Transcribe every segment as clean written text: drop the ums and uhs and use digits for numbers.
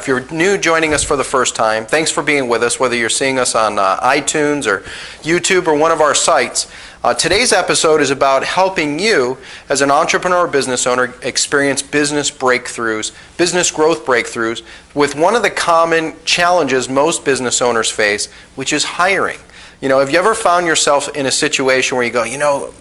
If you're new joining us for the first time, thanks for being with us, whether you're seeing us on iTunes or YouTube or one of our sites. Today's episode is about helping you as an entrepreneur or business owner experience business breakthroughs, business growth breakthroughs with one of the common challenges most business owners face, which is hiring. You know, have you ever found yourself in a situation where you go,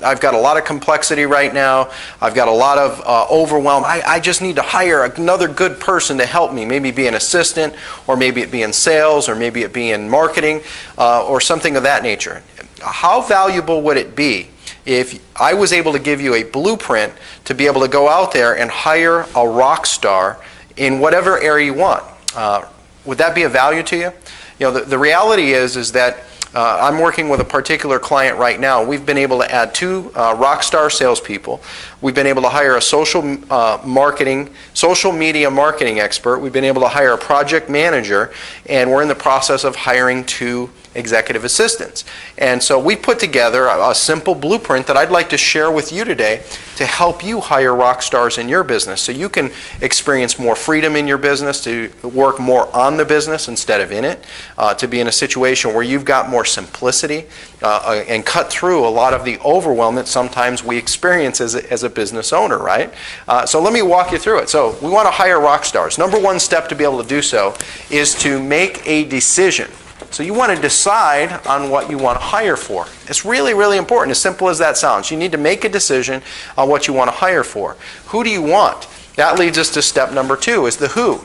I've got a lot of complexity right now, I've got a lot of overwhelm, I just need to hire another good person to help me, maybe be an assistant, or maybe it be in sales, or maybe it be in marketing, or something of that nature. How valuable would it be if I was able to give you a blueprint to be able to go out there and hire a rock star in whatever area you want? Would that be of value to you? You know, the reality is that I'm working with a particular client right now. We've been able to add 2 rock star salespeople. We've been able to hire a social media marketing expert. We've been able to hire a project manager, and we're in the process of hiring 2 executive assistants. And so we put together a simple blueprint that I'd like to share with you today to help you hire rock stars in your business so you can experience more freedom in your business, to work more on the business instead of in it, to be in a situation where you've got more simplicity and cut through a lot of the overwhelm that sometimes we experience as a business owner, right? So let me walk you through it. So we want to hire rock stars. Number 1 step to be able to do so is to make a decision. So you want to decide on what you want to hire for. It's really, really important, as simple as that sounds. You need to make a decision on what you want to hire for. Who do you want? That leads us to step number 2, is the who.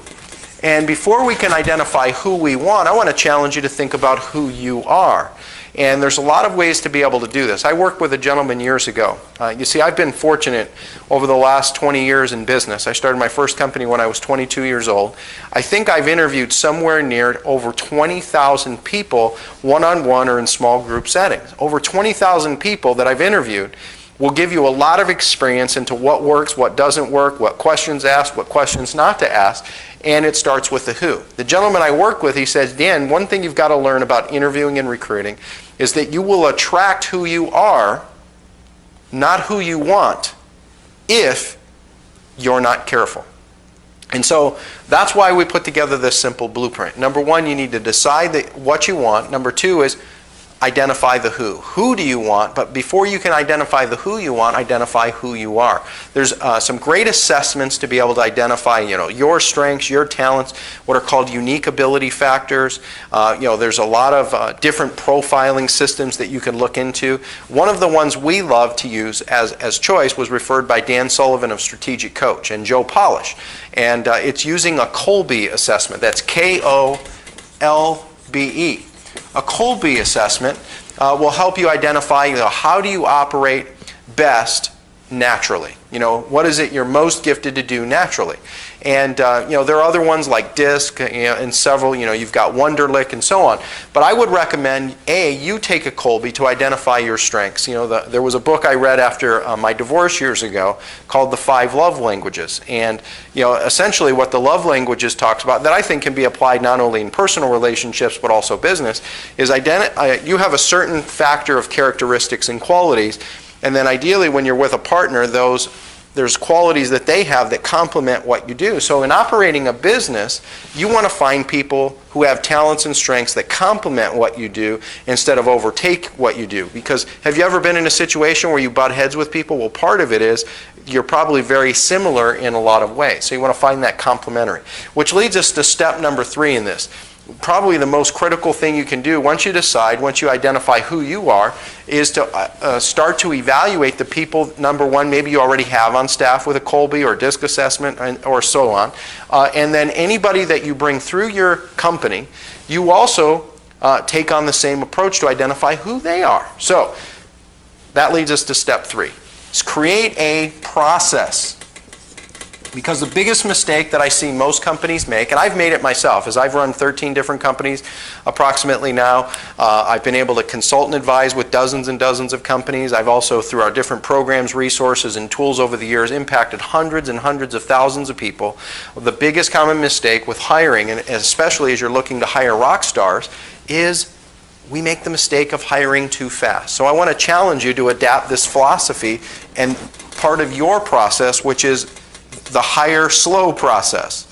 And before we can identify who we want, I want to challenge you to think about who you are. And there's a lot of ways to be able to do this. I worked with a gentleman years ago. You see, I've been fortunate over the last 20 years in business. I started my first company when I was 22 years old. I think I've interviewed somewhere near over 20,000 people one-on-one or in small group settings. Over 20,000 people that I've interviewed will give you a lot of experience into what works, what doesn't work, what questions asked, what questions not to ask, and it starts with the who. The gentleman I work with, he says, Dan, one thing you've got to learn about interviewing and recruiting is that you will attract who you are, not who you want, if you're not careful. And so that's why we put together this simple blueprint. Number 1, you need to decide what you want. Number 2 is identify the who. Who do you want? But before you can identify the who you want, identify who you are. There's some great assessments to be able to identify, your strengths, your talents, what are called unique ability factors. There's a lot of different profiling systems that you can look into. One of the ones we love to use as choice was referred by Dan Sullivan of Strategic Coach and Joe Polish. And it's using a Kolbe assessment. That's Kolbe. A Kolbe assessment will help you identify how do you operate best naturally. What is it you're most gifted to do naturally? And there are other ones like DISC and several, you've got Wonderlic and so on. But I would recommend, you take a Kolbe to identify your strengths. There was a book I read after my divorce years ago called The 5 Love Languages. And essentially what the love languages talks about, that I think can be applied not only in personal relationships but also business, is you have a certain factor of characteristics and qualities. And then ideally when you're with a partner, there's qualities that they have that complement what you do. So in operating a business, you want to find people who have talents and strengths that complement what you do instead of overtake what you do. Because have you ever been in a situation where you butt heads with people? Well, part of it is you're probably very similar in a lot of ways. So you want to find that complementary. Which leads us to step number 3 in this. Probably the most critical thing you can do once you identify who you are, is to start to evaluate the people, number 1, maybe you already have on staff with a Kolbe or DISC assessment or so on. And then anybody that you bring through your company, you also take on the same approach to identify who they are. So that leads us to step 3. Is create a process. Because the biggest mistake that I see most companies make, and I've made it myself, is I've run 13 different companies approximately now. I've been able to consult and advise with dozens and dozens of companies. I've also, through our different programs, resources, and tools over the years, impacted hundreds and hundreds of thousands of people. The biggest common mistake with hiring, and especially as you're looking to hire rock stars, is we make the mistake of hiring too fast. So I want to challenge you to adapt this philosophy and part of your process, which is the hire slow process.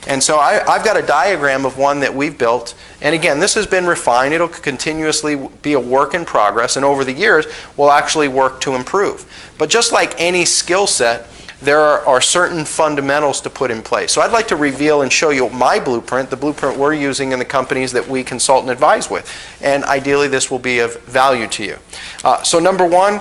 And so I've got a diagram of one that we've built. And again, this has been refined. It'll continuously be a work in progress. And over the years, we'll actually work to improve. But just like any skill set, there are certain fundamentals to put in place. So I'd like to reveal and show you my blueprint, the blueprint we're using in the companies that we consult and advise with. And ideally, this will be of value to you. So number one,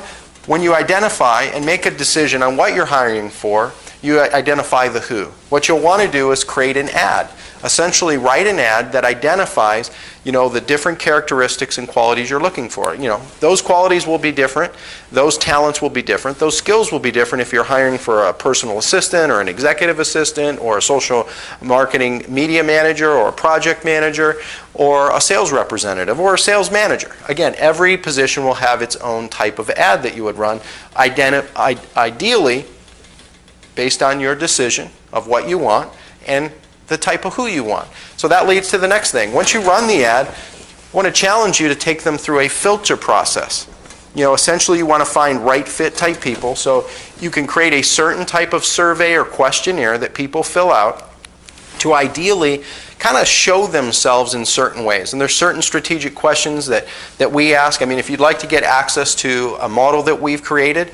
when you identify and make a decision on what you're hiring for, you identify the who. What you'll want to do is create an ad. Essentially write an ad that identifies, the different characteristics and qualities you're looking for. Those qualities will be different. Those talents will be different. Those skills will be different if you're hiring for a personal assistant or an executive assistant or a social marketing media manager or a project manager or a sales representative or a sales manager. Again, every position will have its own type of ad that you would run, ideally based on your decision of what you want and the type of who you want. So that leads to the next thing. Once you run the ad, I want to challenge you to take them through a filter process. Essentially you want to find right fit type people. So you can create a certain type of survey or questionnaire that people fill out to ideally kind of show themselves in certain ways. And there's certain strategic questions that we ask. I mean, if you'd like to get access to a model that we've created,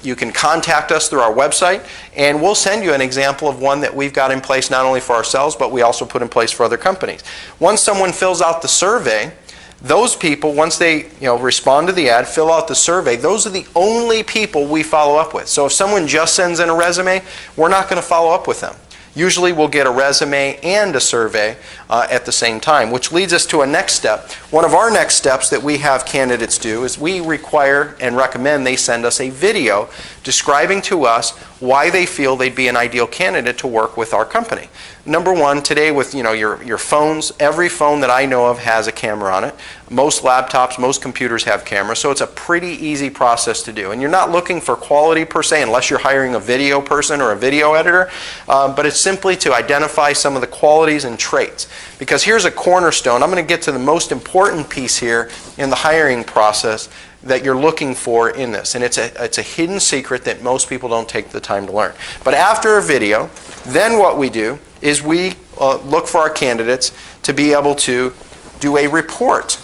you can contact us through our website, and we'll send you an example of one that we've got in place not only for ourselves, but we also put in place for other companies. Once someone fills out the survey, those people, once they respond to the ad, fill out the survey, those are the only people we follow up with. So if someone just sends in a resume, we're not going to follow up with them. Usually we'll get a resume and a survey at the same time, which leads us to a next step. One of our next steps that we have candidates do is we require and recommend they send us a video describing to us why they feel they'd be an ideal candidate to work with our company. Number one, today with your phones, every phone that I know of has a camera on it. Most laptops, most computers have cameras, so it's a pretty easy process to do. And you're not looking for quality per se unless you're hiring a video person or a video editor, but it's simply to identify some of the qualities and traits. Because here's a cornerstone. I'm going to get to the most important piece here in the hiring process that you're looking for in this. And it's a hidden secret that most people don't take the time to learn. But after a video, then what we do is we look for our candidates to be able to do a report.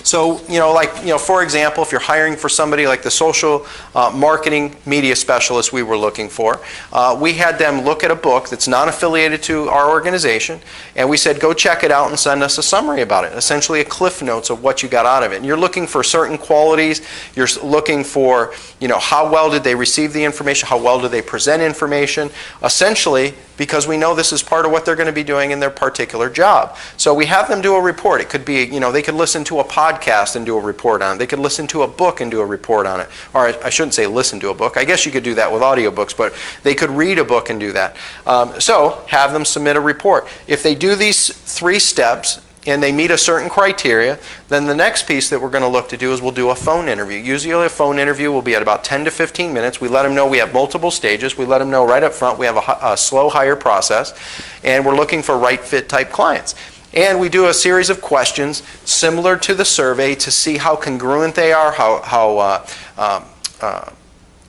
So, for example, if you're hiring for somebody like the social marketing media specialist we were looking for, we had them look at a book that's not affiliated to our organization, and we said, go check it out and send us a summary about it, essentially a cliff notes of what you got out of it. And you're looking for certain qualities. You're looking for, how well did they receive the information? How well do they present information? Essentially, because we know this is part of what they're going to be doing in their particular job. So we have them do a report. It could be, they could listen to a podcast and do a report on it. They could listen to a book and do a report on it. Or I shouldn't say listen to a book. I guess you could do that with audiobooks, but they could read a book and do that. So have them submit a report. If they do these 3 steps, and they meet a certain criteria, then the next piece that we're going to look to do is we'll do a phone interview. Usually a phone interview will be at about 10 to 15 minutes. We let them know we have multiple stages. We let them know right up front we have a slow hire process, and we're looking for right fit type clients. And we do a series of questions similar to the survey to see how congruent they are, how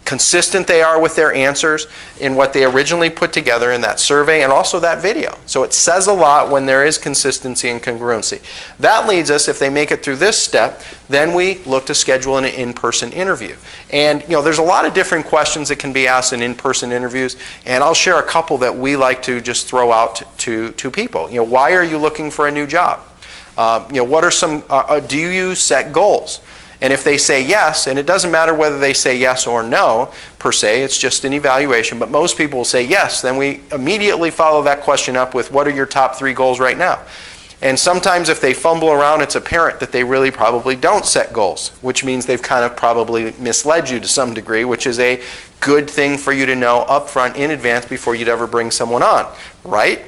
consistent they are with their answers in what they originally put together in that survey and also that video. So it says a lot when there is consistency and congruency. That leads us, if they make it through this step, then we look to schedule an in-person interview. And there's a lot of different questions that can be asked in in-person interviews, and I'll share a couple that we like to just throw out to people. Why are you looking for a new job? What are some, do you set goals? And if they say yes, and it doesn't matter whether they say yes or no, per se, it's just an evaluation, but most people will say yes, then we immediately follow that question up with what are your top 3 goals right now? And sometimes if they fumble around, it's apparent that they really probably don't set goals, which means they've kind of probably misled you to some degree, which is a good thing for you to know up front in advance before you'd ever bring someone on, right?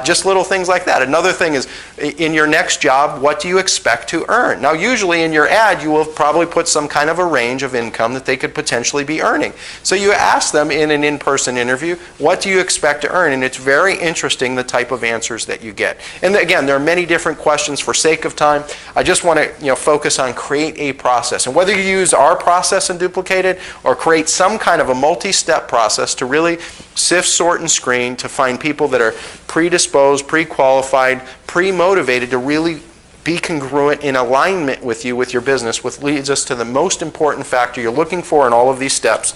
Just little things like that. Another thing is, in your next job, what do you expect to earn? Now, usually in your ad, you will probably put some kind of a range of income that they could potentially be earning. So you ask them in an in-person interview, what do you expect to earn? And it's very interesting the type of answers that you get. And again, there are many different questions. For sake of time, I just want to focus on create a process. And whether you use our process and duplicate it or create some kind of a multi-step process to really sift, sort, and screen to find people that are predisposed, pre-qualified, pre-motivated to really be congruent in alignment with you, with your business, which leads us to the most important factor you're looking for in all of these steps,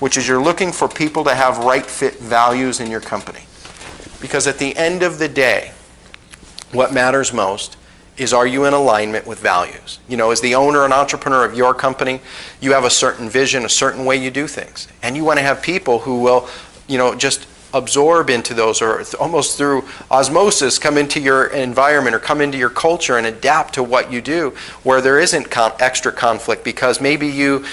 which is you're looking for people to have right fit values in your company. Because at the end of the day, what matters most is, are you in alignment with values? You know, as the owner and entrepreneur of your company, you have a certain vision, a certain way you do things. And you want to have people who will, just absorb into those, or almost through osmosis come into your environment or come into your culture and adapt to what you do, where there isn't extra conflict because maybe you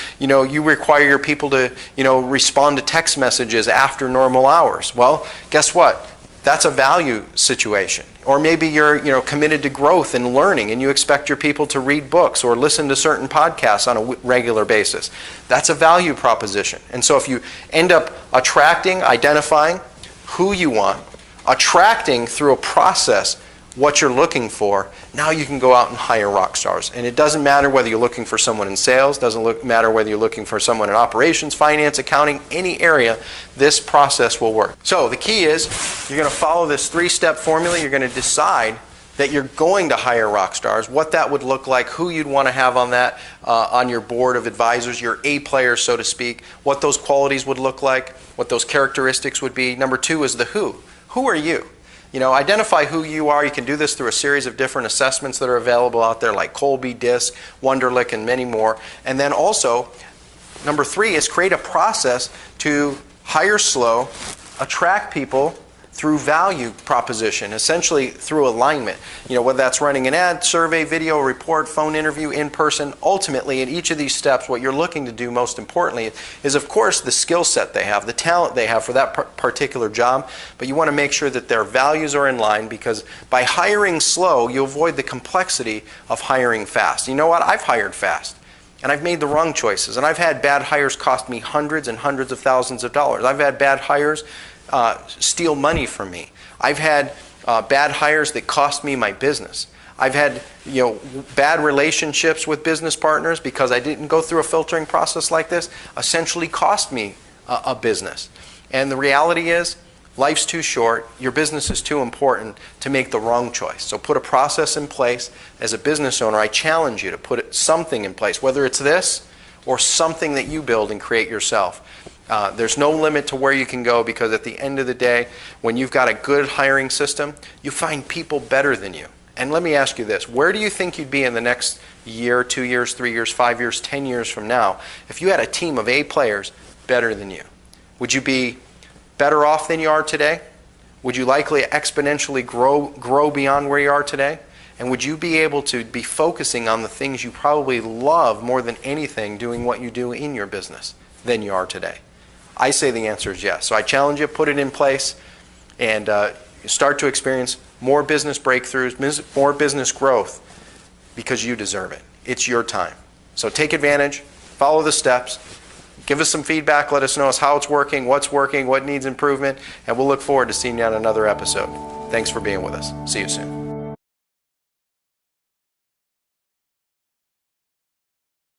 require your people to respond to text messages after normal hours. Well, guess what? That's a value situation. Or maybe you're committed to growth and learning and you expect your people to read books or listen to certain podcasts on a regular basis. That's a value proposition. And so if you end up identifying who you want, attracting through a process what you're looking for, now you can go out and hire rock stars. And it doesn't matter whether you're looking for someone in sales, doesn't matter whether you're looking for someone in operations, finance, accounting, any area, this process will work. So the key is you're going to follow this 3-step formula. You're going to decide that you're going to hire rock stars, what that would look like, who you'd want to have on that, on your board of advisors, your A players, so to speak, what those qualities would look like, what those characteristics would be. Number 2 is the who. Who are you? Identify who you are. You can do this through a series of different assessments that are available out there, like Colby, DISC, Wonderlic, and many more. And then also, number 3 is create a process to hire slow, attract people through value proposition, essentially through alignment. Whether that's running an ad, survey, video, report, phone interview, in person. Ultimately, in each of these steps, what you're looking to do most importantly is, of course, the skill set they have, the talent they have for that particular job, but you want to make sure that their values are in line, because by hiring slow, you avoid the complexity of hiring fast. You know what? I've hired fast. And I've made the wrong choices. And I've had bad hires cost me hundreds and hundreds of thousands of dollars. I've had bad hires steal money from me. I've had bad hires that cost me my business. I've had bad relationships with business partners because I didn't go through a filtering process like this, essentially cost me a business. And the reality is, life's too short, your business is too important to make the wrong choice. So put a process in place. As a business owner, I challenge you to put something in place, whether it's this or something that you build and create yourself. There's no limit to where you can go, because at the end of the day, when you've got a good hiring system, you find people better than you. And let me ask you this, where do you think you'd be in the next year, 2 years, 3 years, 5 years, 10 years from now if you had a team of A players better than you? Would you be better off than you are today? Would you likely exponentially grow beyond where you are today? And would you be able to be focusing on the things you probably love more than anything, doing what you do in your business, than you are today? I say the answer is yes. So I challenge you, put it in place, and start to experience more business breakthroughs, more business growth, because you deserve it. It's your time. So take advantage, follow the steps, give us some feedback, let us know how it's working, what needs improvement, and we'll look forward to seeing you on another episode. Thanks for being with us. See you soon.